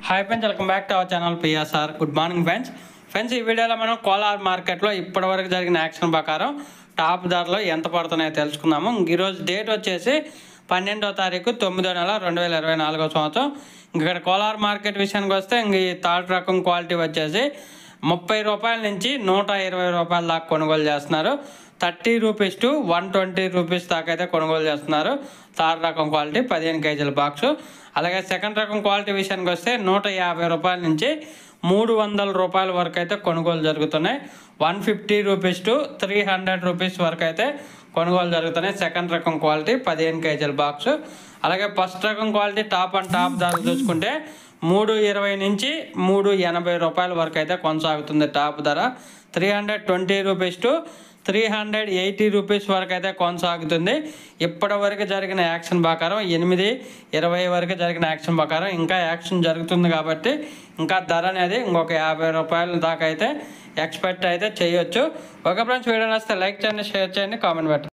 Hi friends, welcome back to our channel PSR. Good morning friends ఈ వీడియోలో మనం కోలార్ మార్కెట్లో ఇప్పటివరకు జరిగిన యాక్షన్ ప్రకారం టాప్ ధరలో ఎంత పడుతున్నాయో తెలుసుకుందాము. ఈరోజు డేట్ వచ్చేసి 12వ తారీఖు 9వ నెల 2024 సంవత్సరం. ఇక్కడ కోలార్ మార్కెట్ విషయానికి వస్తే ఈ థర్డ్ రకం క్వాలిటీ వచ్చేసి 30 రూపాయల నుంచి 120 రూపాయల దాకా కొనుగోలు చేస్తున్నారు. 30 రూపీస్ టు 120 రూపీస్ దాకా అయితే కొనుగోలు చేస్తున్నారు. థర్డ్ రకం క్వాలిటీ 15 కేజీల బాక్సు. అలాగే సెకండ్ రకం క్వాలిటీ విషయానికి వస్తే 150 రూపాయల నుంచి 300 రూపాయల వరకు అయితే కొనుగోలు జరుగుతున్నాయి. 150 రూపీస్ టు 300 రూపీస్ వరకు అయితే కొనుగోలు జరుగుతున్నాయి. సెకండ్ రకం క్వాలిటీ 15 కేజీల బాక్సు. అలాగే ఫస్ట్ రకం క్వాలిటీ టాప్ అండ్ టాప్ ధర చూసుకుంటే 320 నుంచి 380 రూపాయల వరకు అయితే కొనసాగుతుంది టాప్ ధర. 320 రూపీస్ టు 380 రూపీస్ వరకు అయితే కొనసాగుతుంది. ఇప్పటి వరకు జరిగిన యాక్షన్ ప్రకారం 8/20 వరకు జరిగిన యాక్షన్ ప్రకారం ఇంకా యాక్షన్ జరుగుతుంది కాబట్టి ఇంకా ధర అనేది ఇంకొక 50 రూపాయల దాకా అయితే ఎక్స్పెక్ట్ అయితే చేయొచ్చు. ఓకే ఫ్రెండ్స్, వీడియో నచ్చితే లైక్ చేయండి, షేర్ చేయండి, కామెంట్ పెట్టండి.